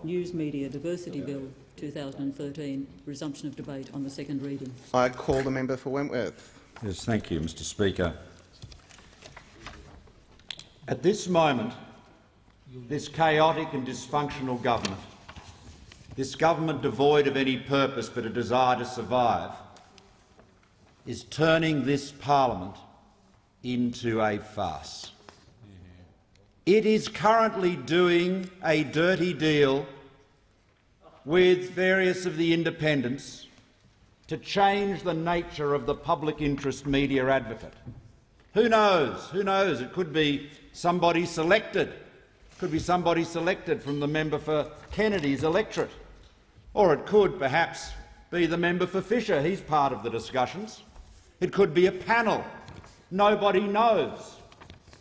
News Media Diversity Bill 2013, resumption of debate on the second reading. I call the member for Wentworth. Yes, thank you, Mr Speaker. At this moment, this chaotic and dysfunctional government, this government devoid of any purpose but a desire to survive, is turning this parliament into a farce. It is currently doing a dirty deal with various of the independents to change the nature of the public interest media advocate. Who knows? Who knows? It could be somebody selected. It could be somebody selected from the member for Kennedy's electorate. Or it could perhaps be the member for Fisher. He's part of the discussions. It could be a panel. Nobody knows.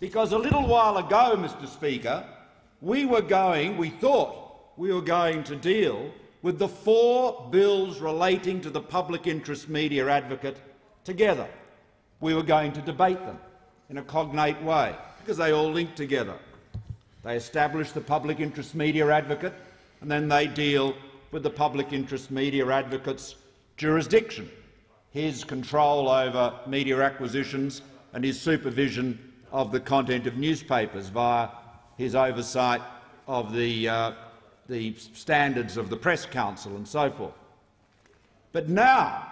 Because a little while ago, Mr Speaker, we thought we were going to deal with the 4 bills relating to the public interest media advocate together. We were going to debate them in a cognate way because they all link together. They establish the public interest media advocate and then they deal with the public interest media advocate's jurisdiction, his control over media acquisitions and his supervision of the content of newspapers via his oversight of the standards of the Press Council and so forth. But now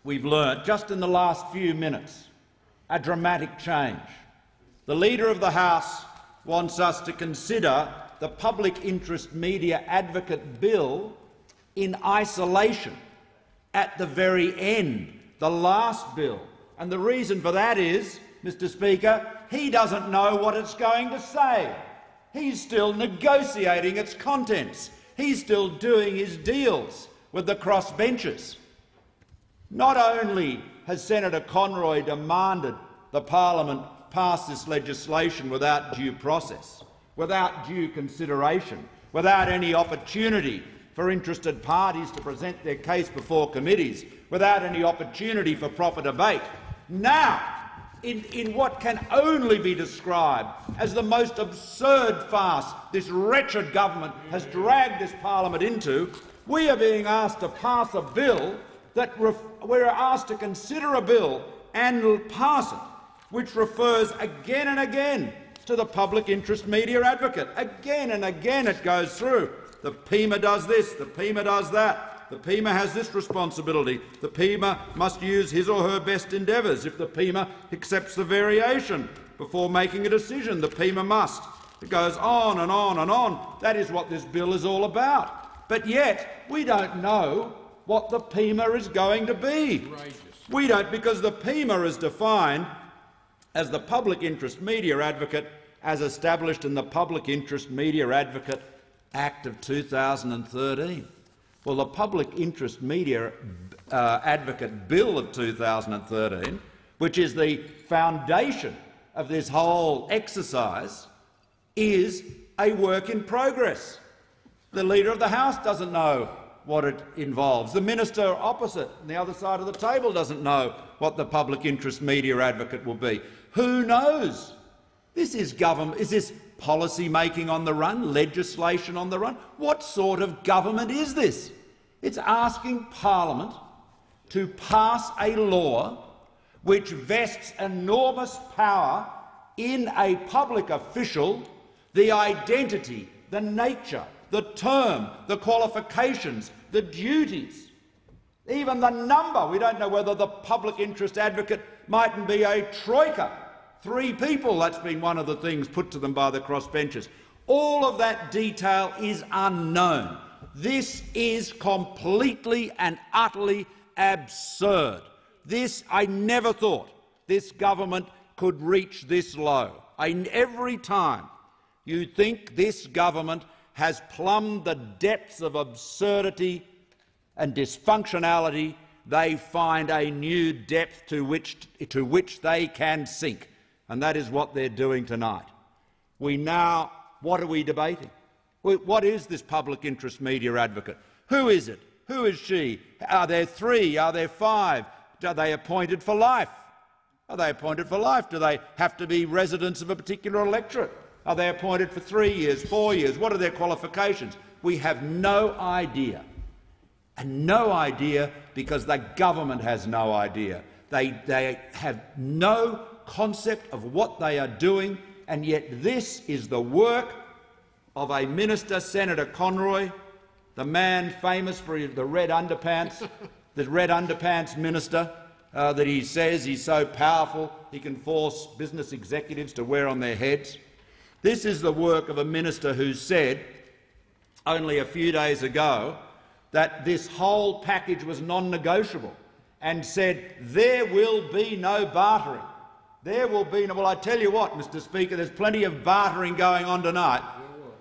we've learnt, just in the last few minutes, a dramatic change. The Leader of the House wants us to consider the Public Interest Media Advocate Bill in isolation, at the very end, the last bill. And the reason for that is, Mr Speaker, he doesn't know what it's going to say. He's still negotiating its contents. He's still doing his deals with the crossbenchers. Not only has Senator Conroy demanded the parliament pass this legislation without due process, without due consideration, without any opportunity for interested parties to present their case before committees, without any opportunity for proper debate. Now, in what can only be described as the most absurd farce this wretched government has dragged this parliament into, we are being asked to pass a bill that we're asked to consider a bill and pass it, which refers again and again to the public interest media advocate. Again and again it goes through. The PIMA does this, the PIMA does that. The PIMA has this responsibility. The PIMA must use his or her best endeavours. If the PIMA accepts the variation before making a decision, the PIMA must. It goes on and on and on. That is what this bill is all about. But yet we don't know what the PIMA is going to be. We don't, because the PIMA is defined as the Public Interest Media Advocate as established in the Public Interest Media Advocate Act of 2013. Well, the Public Interest Media Advocate Bill of 2013, which is the foundation of this whole exercise, is a work in progress. The Leader of the House doesn't know what it involves. The minister opposite on the other side of the table doesn't know what the Public Interest Media Advocate will be. Who knows? This is government. Is this policy making on the run, legislation on the run? What sort of government is this? It's asking Parliament to pass a law which vests enormous power in a public official, the identity, the nature, the term, the qualifications, the duties, even the number. We don't know whether the public interest advocate mightn't be a troika. 3 people, that's been one of the things put to them by the crossbenchers. All of that detail is unknown. This is completely and utterly absurd. I never thought this government could reach this low. Every time you think this government has plumbed the depths of absurdity and dysfunctionality, they find a new depth to which they can sink. And that is what they're doing tonight. What are we debating? What is this public interest media advocate? Who is it? Who is she? Are there 3? Are there 5? Are they appointed for life? Are they appointed for life? Do they have to be residents of a particular electorate? Are they appointed for 3 years, 4 years? What are their qualifications? We have no idea. And no idea because the government has no idea. They have no concept of what they are doing, and yet this is the work of a minister, Senator Conroy, the man famous for the red underpants, the red underpants minister, that he says he's so powerful he can force business executives to wear on their heads. This is the work of a minister who said only a few days ago that this whole package was non-negotiable and said there will be no bartering. There will be no— well, I tell you what, Mr Speaker, there's plenty of bartering going on tonight,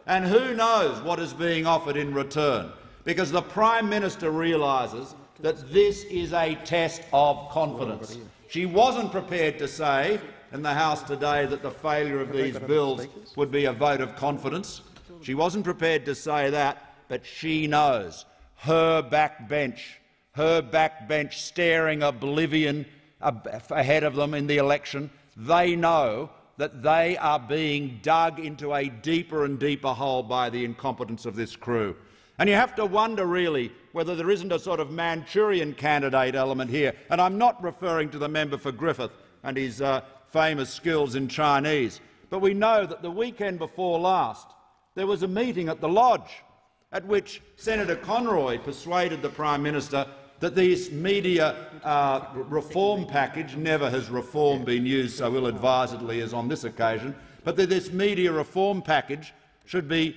and who knows what is being offered in return, because the Prime Minister realises that this is a test of confidence. She wasn't prepared to say in the House today that the failure of these bills would be a vote of confidence. She wasn't prepared to say that, but she knows. Her backbench staring oblivion ahead of them in the election, they know that they are being dug into a deeper and deeper hole by the incompetence of this crew. And you have to wonder, really, whether there isn't a sort of Manchurian candidate element here. And I'm not referring to the member for Griffith and his famous skills in Chinese, but we know that the weekend before last there was a meeting at the Lodge at which Senator Conroy persuaded the Prime Minister that this media reform package— never has reform been used so ill-advisedly as on this occasion— but that this media reform package should be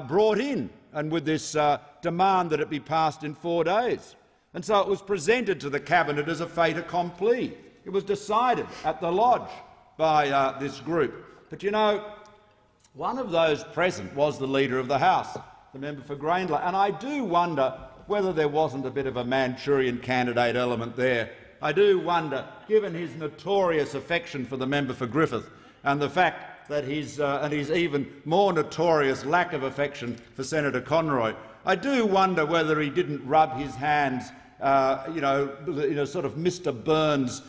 brought in, and with this demand that it be passed in 4 days. And so it was presented to the Cabinet as a fait accompli. It was decided at the Lodge by this group. But you know, one of those present was the Leader of the House, the member for Grayndler, and I do wonder whether there wasn't a bit of a Manchurian candidate element there. I do wonder, given his notorious affection for the member for Griffith and the fact that his even more notorious lack of affection for Senator Conroy, I do wonder whether he didn't rub his hands, sort of Mr Burns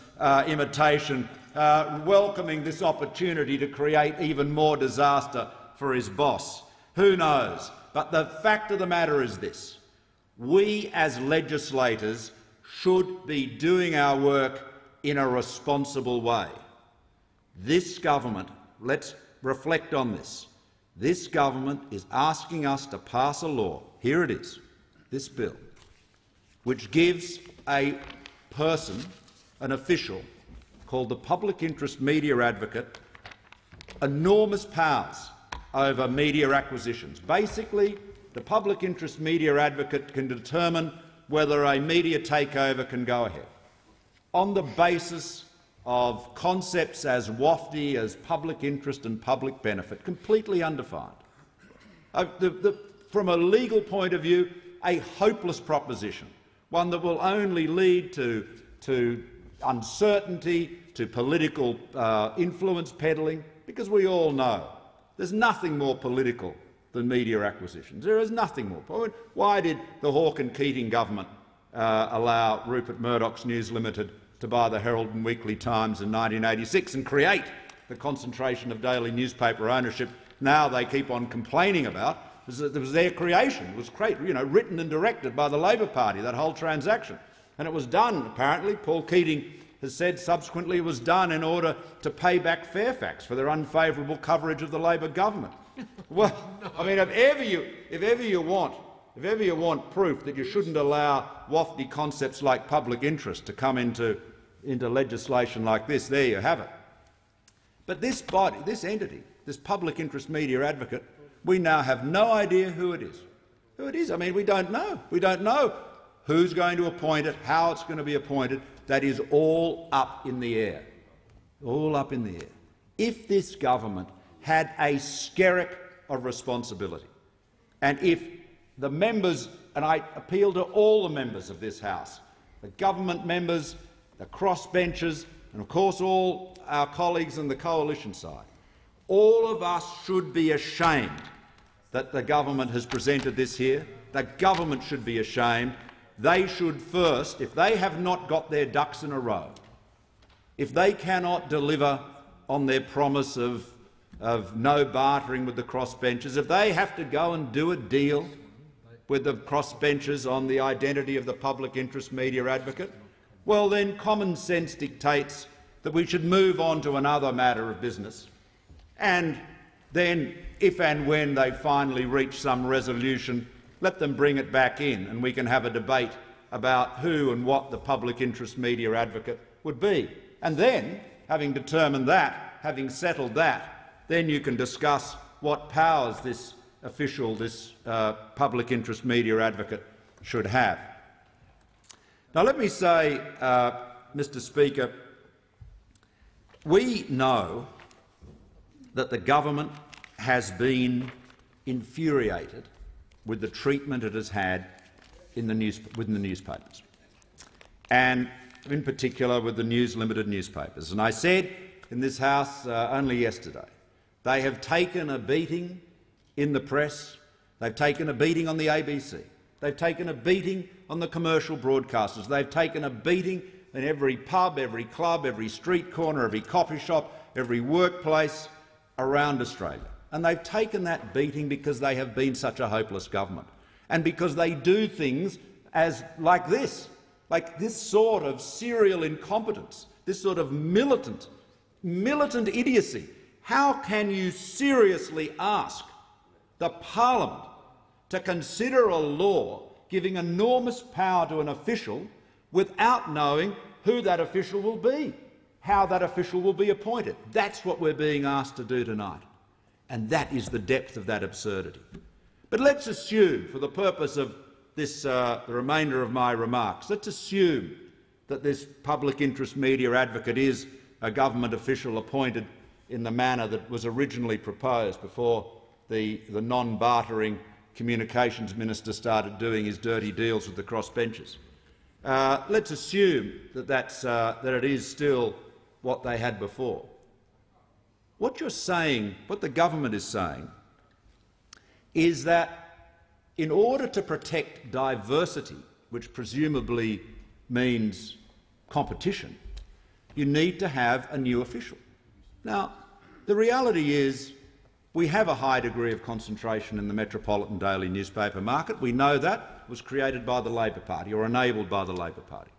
imitation, welcoming this opportunity to create even more disaster for his boss. Who knows? But the fact of the matter is this: we as legislators should be doing our work in a responsible way. This government— let's reflect on this. This government is asking us to pass a law— here it is, this bill— which gives a person, an official, called the Public Interest Media Advocate, enormous powers over media acquisitions. Basically, the Public Interest Media Advocate can determine whether a media takeover can go ahead on the basis of concepts as wafty as public interest and public benefit, completely undefined. From a legal point of view, a hopeless proposition, one that will only lead to uncertainty, to political influence peddling, because we all know there's nothing more political than media acquisitions. There is nothing more. Why did the Hawke and Keating government allow Rupert Murdoch's News Limited to buy the Herald and Weekly Times in 1986 and create the concentration of daily newspaper ownership now they keep on complaining about? It was their creation. It was written and directed by the Labor Party, that whole transaction. And it was done, apparently, Paul Keating has said subsequently, it was done in order to pay back Fairfax for their unfavourable coverage of the Labor government. Well, I mean, if ever you want proof that you shouldn't allow wafty concepts like public interest to come into legislation like this, there you have it. But this body, this entity, this Public Interest Media Advocate, we now have no idea who it is. Who it is? I mean, we don't know. We don't know who's going to appoint it, how it's going to be appointed. That is all up in the air. All up in the air. If this government had a skerrick of responsibility, and if the members— and I appeal to all the members of this House, the government members, the crossbenchers, and of course all our colleagues on the coalition side, all of us should be ashamed that the government has presented this here. The government should be ashamed. They should first, if they have not got their ducks in a row, if they cannot deliver on their promise of no bartering with the crossbenchers, if they have to go and do a deal with the crossbenchers on the identity of the public interest media advocate, well then common sense dictates that we should move on to another matter of business, and then, if and when they finally reach some resolution, let them bring it back in and we can have a debate about who and what the public interest media advocate would be. And then, having determined that, having settled that, then you can discuss what powers this official, this public interest media advocate should have. Now let me say, Mr Speaker, we know that the government has been infuriated with the treatment it has had in the newspapers, and in particular with the News Limited newspapers. And I said in this House only yesterday, they have taken a beating in the press, they've taken a beating on the ABC, they've taken a beating on the commercial broadcasters, they've taken a beating in every pub, every club, every street corner, every coffee shop, every workplace around Australia. And they've taken that beating because they have been such a hopeless government, and because they do things like this sort of serial incompetence, this sort of militant idiocy. How can you seriously ask the Parliament to consider a law giving enormous power to an official without knowing who that official will be, how that official will be appointed? That's what we're being asked to do tonight, and that is the depth of that absurdity. But let's assume, for the purpose of this, the remainder of my remarks, let's assume that this public interest media advocate is a government official appointed in the manner that was originally proposed before the non-bartering communications minister started doing his dirty deals with the crossbenchers. Let's assume that it is still what they had before. What you're saying, what the government is saying, is that in order to protect diversity, which presumably means competition, you need to have a new official. Now, the reality is we have a high degree of concentration in the metropolitan daily newspaper market. We know that was created by the Labor Party, or enabled by the Labor Party.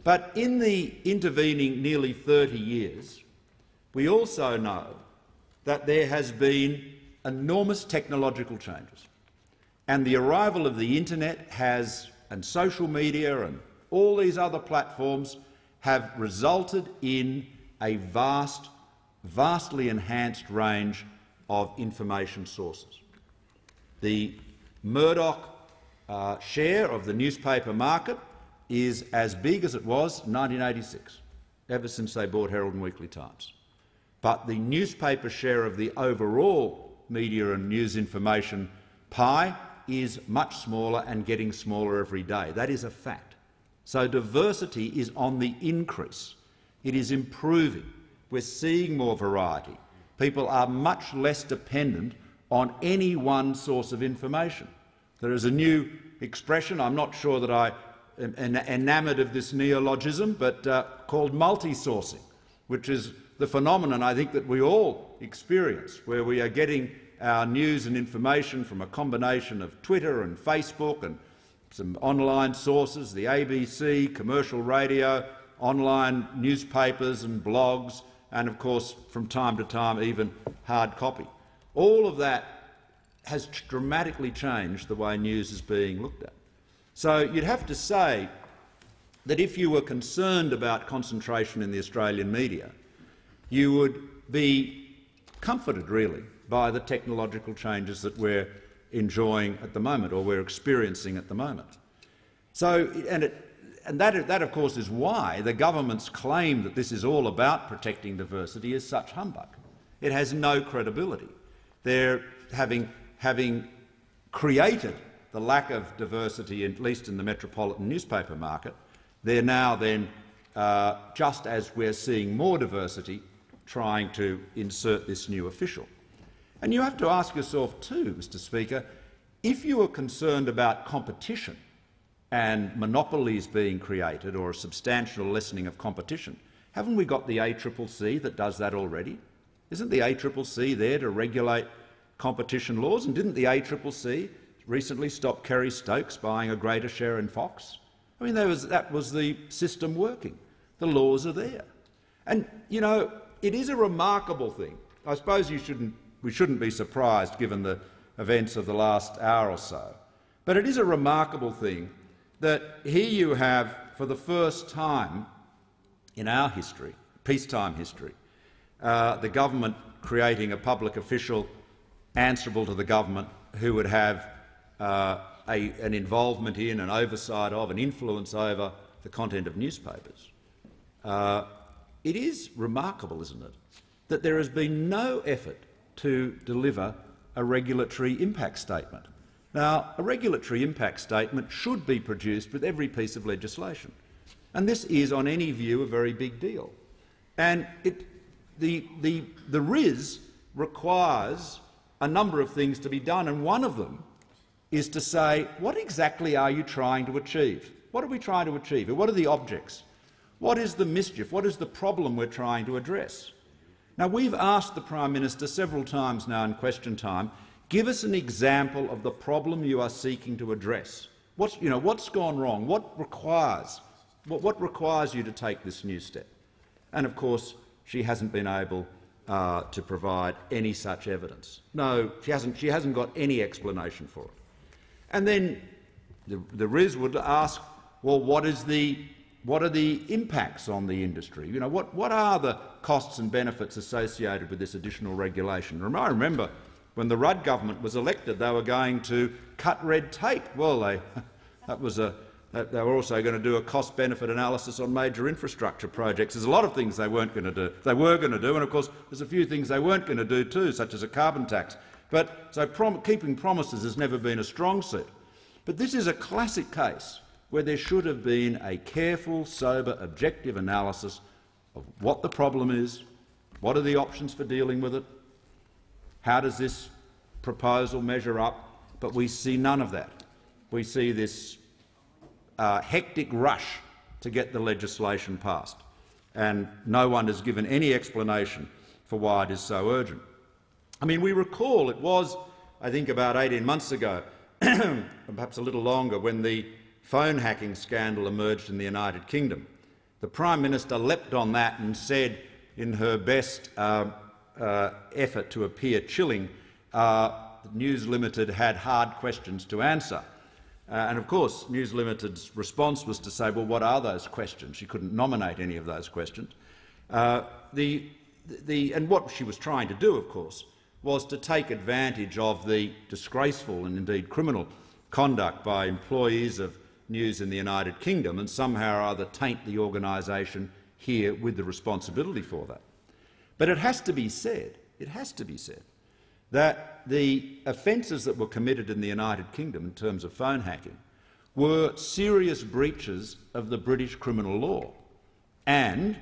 But in the intervening nearly 30 years, we also know that there has been enormous technological changes, and the arrival of the internet and social media and all these other platforms have resulted in a vastly enhanced range of information sources. The Murdoch share of the newspaper market is as big as it was in 1986, ever since they bought Herald and Weekly Times. But the newspaper share of the overall media and news information pie is much smaller and getting smaller every day. That is a fact. So diversity is on the increase. It is improving. We're seeing more variety. People are much less dependent on any one source of information. There is a new expression, I'm not sure that I am enamoured of this neologism, but called multi-sourcing, which is the phenomenon I think that we all experience, where we are getting our news and information from a combination of Twitter and Facebook and some online sources, the ABC, commercial radio, online newspapers and blogs, and of course from time to time even hard copy. All of that has dramatically changed the way news is being looked at. So you'd have to say that if you were concerned about concentration in the Australian media, you would be comforted really by the technological changes that we're enjoying at the moment, or we're experiencing at the moment. So, and that of course is why the government's claim that this is all about protecting diversity is such humbug. It has no credibility. They're having created the lack of diversity, at least in the metropolitan newspaper market, they're now then, just as we're seeing more diversity, trying to insert this new official. And you have to ask yourself too, Mr Speaker, if you are concerned about competition and monopolies being created or a substantial lessening of competition, haven't we got the ACCC that does that already? Isn't the ACCC there to regulate competition laws? And didn't the ACCC recently stopped Kerry Stokes buying a greater share in Fox. I mean, that was the system working. The laws are there. And, you know, it is a remarkable thing. I suppose we shouldn't be surprised given the events of the last hour or so. But it is a remarkable thing that here you have, for the first time in our history, peacetime history, the government creating a public official answerable to the government who would have an involvement in, an oversight of, an influence over the content of newspapers. It is remarkable, isn't it, that there has been no effort to deliver a regulatory impact statement. Now, a regulatory impact statement should be produced with every piece of legislation, and this is, on any view, a very big deal. And the RIS requires a number of things to be done, and one of them is to say, what exactly are you trying to achieve? What are we trying to achieve? What are the objects? What is the mischief? What is the problem we're trying to address? Now, we've asked the Prime Minister several times now in question time, give us an example of the problem you are seeking to address. What's gone wrong? What requires you to take this new step? And, of course, she hasn't been able to provide any such evidence. No, she hasn't got any explanation for it. And then the RIS would ask, well, what are the impacts on the industry? You know, what are the costs and benefits associated with this additional regulation? I remember when the Rudd government was elected, they were going to cut red tape. Well, they were also going to do a cost-benefit analysis on major infrastructure projects. There's a lot of things they weren't going to do. They were going to do, and of course, there's a few things they weren't going to do too, such as a carbon tax. But so keeping promises has never been a strong suit. But this is a classic case where there should have been a careful, sober, objective analysis of what the problem is, what are the options for dealing with it, how does this proposal measure up, but we see none of that. We see this hectic rush to get the legislation passed, and no one has given any explanation for why it is so urgent. I mean, we recall it was, I think, about 18 months ago, perhaps a little longer, when the phone hacking scandal emerged in the United Kingdom. The Prime Minister leapt on that and said, in her best effort to appear chilling, News Limited had hard questions to answer. And of course, News Limited's response was to say, well, what are those questions? She couldn't nominate any of those questions. And what she was trying to do, of course, was to take advantage of the disgraceful and indeed criminal conduct by employees of News in the United Kingdom and somehow or other taint the organisation here with the responsibility for that. But it has to be said, that the offences that were committed in the United Kingdom in terms of phone hacking were serious breaches of the British criminal law. And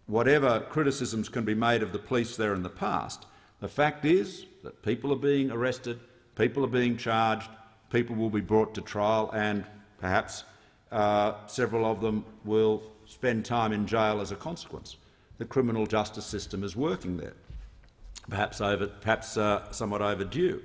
whatever criticisms can be made of the police there in the past, the fact is that people are being arrested, people are being charged, people will be brought to trial, and perhaps several of them will spend time in jail as a consequence. The criminal justice system is working there, perhaps somewhat overdue.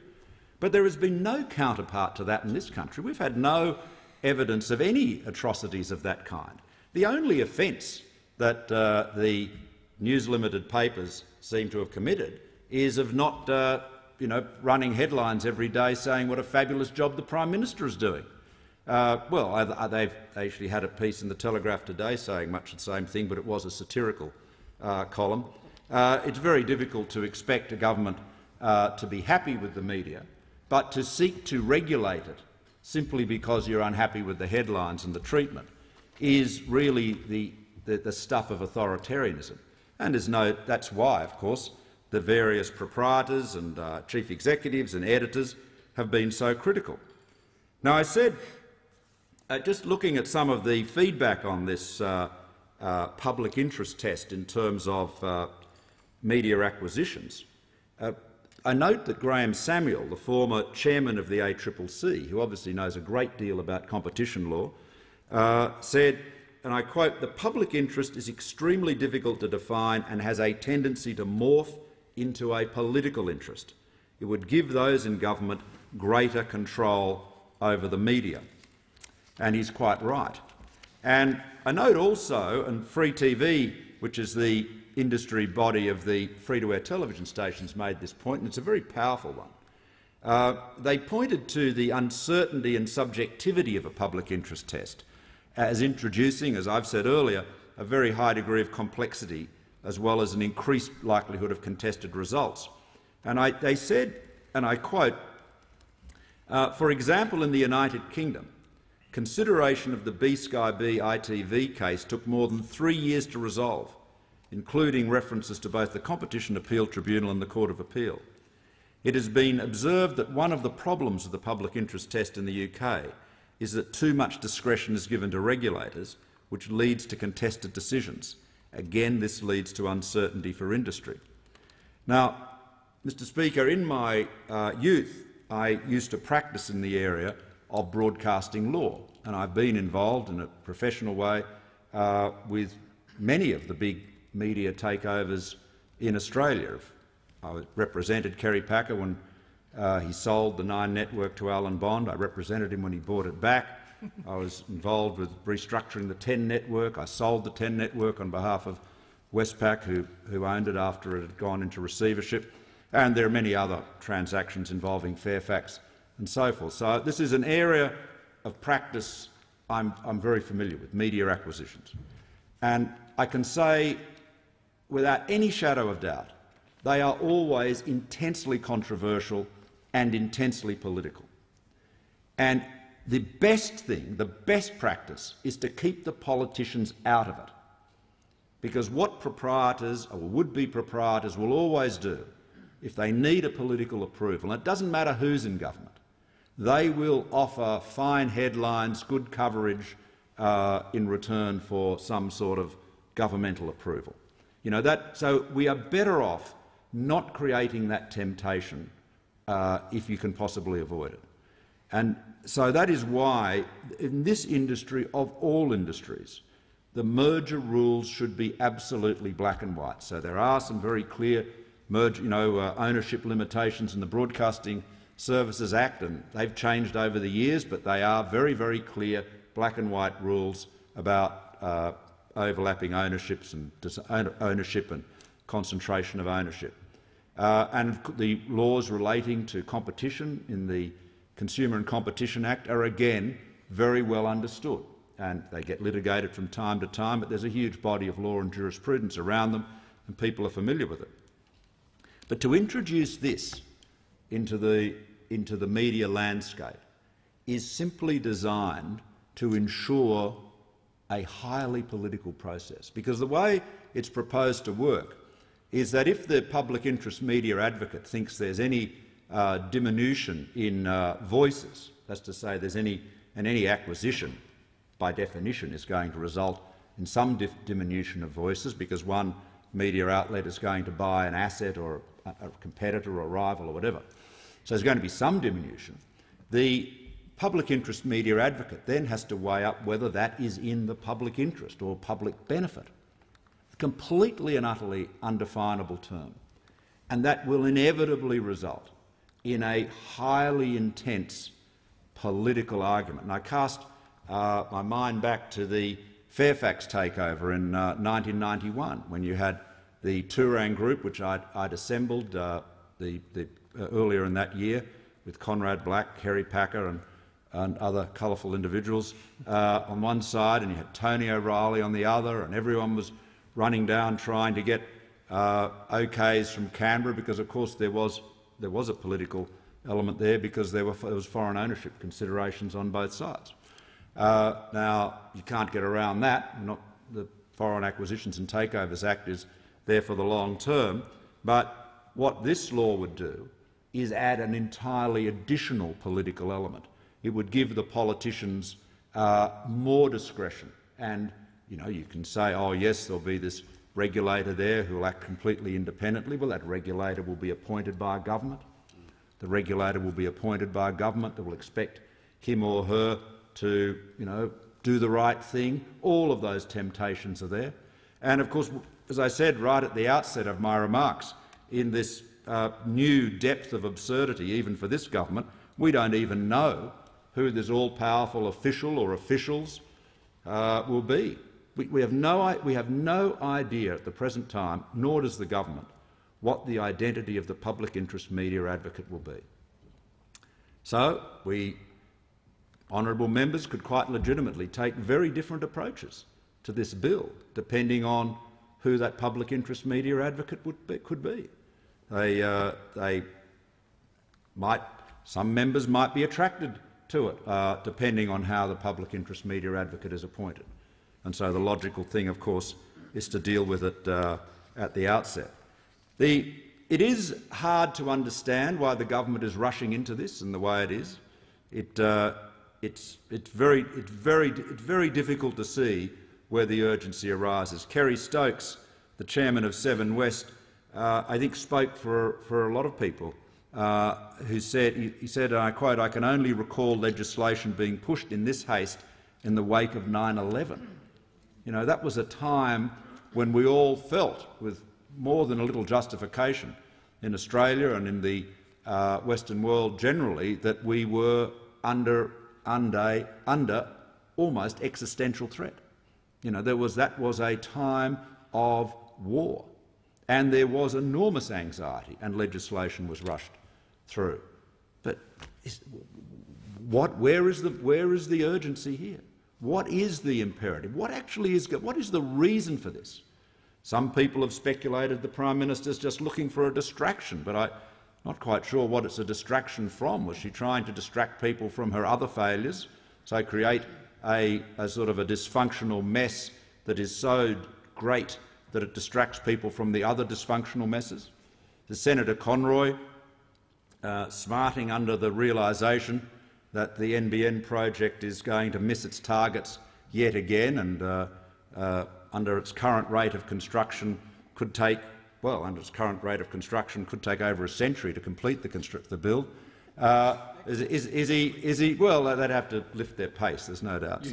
But there has been no counterpart to that in this country. We've had no evidence of any atrocities of that kind. The only offence that the News Limited papers seem to have committed is of not running headlines every day saying what a fabulous job the Prime Minister is doing. They've actually had a piece in the Telegraph today saying much the same thing, but it was a satirical column. It's very difficult to expect a government to be happy with the media, but to seek to regulate it simply because you're unhappy with the headlines and the treatment is really the stuff of authoritarianism. And that's why, of course, the various proprietors and chief executives and editors have been so critical. Now, I said, just looking at some of the feedback on this public interest test in terms of media acquisitions, I note that Graham Samuel, the former chairman of the ACCC, who obviously knows a great deal about competition law, said, and I quote, "The public interest is extremely difficult to define and has a tendency to morph into a political interest. It would give those in government greater control over the media. And he's quite right. And I note also, and Free TV, which is the industry body of the free-to-air television stations, made this point, and it's a very powerful one. They pointed to the uncertainty and subjectivity of a public interest test as introducing, as I've said earlier, a very high degree of complexity as well as an increased likelihood of contested results. And they said, and I quote, for example, in the United Kingdom, consideration of the B-Sky B ITV case took more than 3 years to resolve, including references to both the Competition Appeal Tribunal and the Court of Appeal. It has been observed that one of the problems of the public interest test in the UK is that too much discretion is given to regulators, which leads to contested decisions. Again, this leads to uncertainty for industry. Now, Mr Speaker, in my youth, I used to practice in the area of broadcasting law, and I've been involved in a professional way with many of the big media takeovers in Australia. I represented Kerry Packer when he sold the Nine network to Alan Bond. I represented him when he bought it back. I was involved with restructuring the 10 network. I sold the 10 network on behalf of Westpac, who owned it after it had gone into receivership. And there are many other transactions involving Fairfax and so forth. So this is an area of practice I'm very familiar with, media acquisitions. And I can say without any shadow of doubt, they are always intensely controversial and intensely political. And the best thing, the best practice, is to keep the politicians out of it. Because what proprietors or would-be proprietors will always do, if they need a political approval, and it doesn't matter who's in government, they will offer fine headlines, good coverage in return for some sort of governmental approval. You know, so we are better off not creating that temptation if you can possibly avoid it. And so that is why, in this industry, of all industries, the merger rules should be absolutely black and white. So there are some very clear ownership limitations in the Broadcasting Services Act, and they've changed over the years, but they are very, very clear black and white rules about overlapping ownerships and ownership and concentration of ownership. And the laws relating to competition in the Consumer and Competition Act are again very well understood, and they get litigated from time to time, but there's a huge body of law and jurisprudence around them, and people are familiar with it. But to introduce this into the media landscape is simply designed to ensure a highly political process, because the way it's proposed to work is that if the public interest media advocate thinks there's any diminution in voices, that's to say there's any acquisition by definition is going to result in some diminution of voices because one media outlet is going to buy an asset or a competitor or a rival or whatever. So there's going to be some diminution. The public interest media advocate then has to weigh up whether that is in the public interest or public benefit. Completely and utterly undefinable term. And that will inevitably result in a highly intense political argument. And I cast my mind back to the Fairfax takeover in 1991, when you had the Turang Group, which I'd assembled earlier in that year with Conrad Black, Kerry Packer and other colourful individuals on one side, and you had Tony O'Reilly on the other, and everyone was running down trying to get OKs from Canberra because, of course, there was a political element there because there was foreign ownership considerations on both sides. Now, you can't get around that. The Foreign Acquisitions and Takeovers Act is there for the long term, but what this law would do is add an entirely additional political element. It would give the politicians more discretion, and you can say, oh yes, there'll be this regulator there who will act completely independently. Well, that regulator will be appointed by a government. The regulator will be appointed by a government that will expect him or her to, do the right thing. All of those temptations are there. And of course, as I said right at the outset of my remarks, in this new depth of absurdity, even for this government, We don't even know who this all-powerful official or officials will be. We have no idea at the present time, nor does the government, what the identity of the public interest media advocate will be. So honourable members could quite legitimately take very different approaches to this bill, depending on who that public interest media advocate could be. Some members might be attracted to it, depending on how the public interest media advocate is appointed. And so the logical thing, of course, is to deal with it at the outset. It is hard to understand why the government is rushing into this in the way it is. It's very difficult to see where the urgency arises. Kerry Stokes, the chairman of Seven West, I think spoke for a lot of people, who said, he said, and I quote, "I can only recall legislation being pushed in this haste in the wake of 9/11. You know, that was a time when we all felt, with more than a little justification in Australia and in the Western world generally, that we were under almost existential threat. You know, that was a time of war, and there was enormous anxiety, and legislation was rushed through. But where is the urgency here? What is the imperative? What is the reason for this? Some people have speculated the Prime Minister's just looking for a distraction, but I'm not quite sure what it's a distraction from. Was she trying to distract people from her other failures, so create a sort of a dysfunctional mess that is so great that it distracts people from the other dysfunctional messes? Is Senator Conroy smarting under the realisation that the NBN project is going to miss its targets yet again, and under its current rate of construction could take over a century to complete the build? Is he? Well, they'd have to lift their pace. There's no doubt.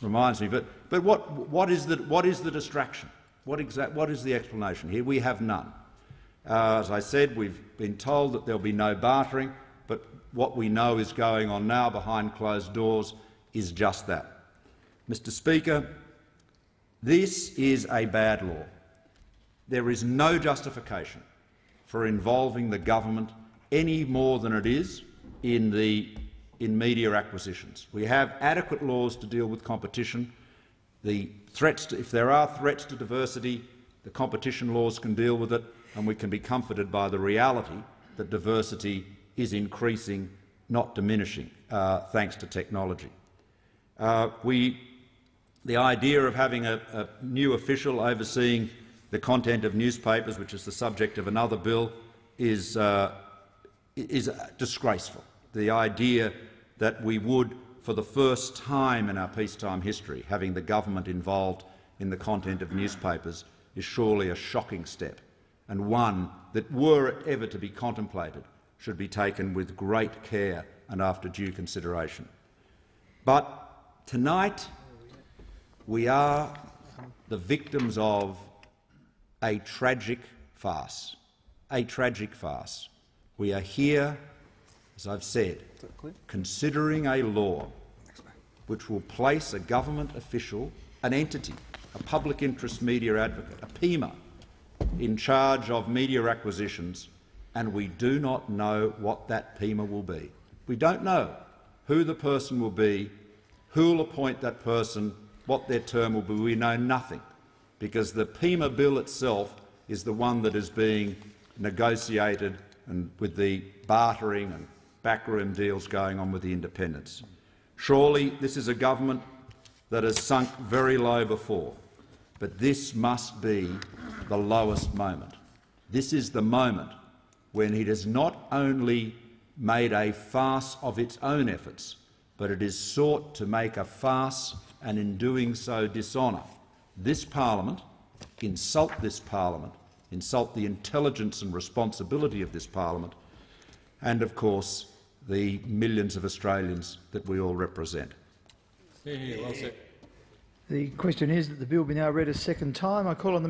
Reminds me. But what is the distraction? What is the explanation here? We have none. As I said, we've been told that there'll be no bartering, but what we know is going on now behind closed doors is just that. Mr. Speaker, this is a bad law. There is no justification for involving the government any more than it is in media acquisitions. We have adequate laws to deal with competition. If there are threats to diversity, the competition laws can deal with it, and we can be comforted by the reality that diversity is increasing, not diminishing, thanks to technology. The idea of having a new official overseeing the content of newspapers, which is the subject of another bill, is disgraceful. The idea that we would, for the first time in our peacetime history, having the government involved in the content of newspapers is surely a shocking step, and one that, were it ever to be contemplated, should be taken with great care and after due consideration. But tonight we are the victims of a tragic farce. A tragic farce. We are here, as I've said, considering a law which will place a government official, an entity, a public interest media advocate, a PIMA, in charge of media acquisitions, and we do not know what that PIMA will be. We don't know who the person will be, who will appoint that person, what their term will be. We know nothing, because the PIMA bill itself is the one that is being negotiated, and with the bartering and backroom deals going on with the independents. Surely this is a government that has sunk very low before, but this must be the lowest moment. This is the moment when it has not only made a farce of its own efforts, but it is sought to make a farce, and in doing so dishonour this parliament, insult this parliament, insult the intelligence and responsibility of this parliament, and of course the millions of Australians that we all represent. The question is that the bill be now read a second time. I call on the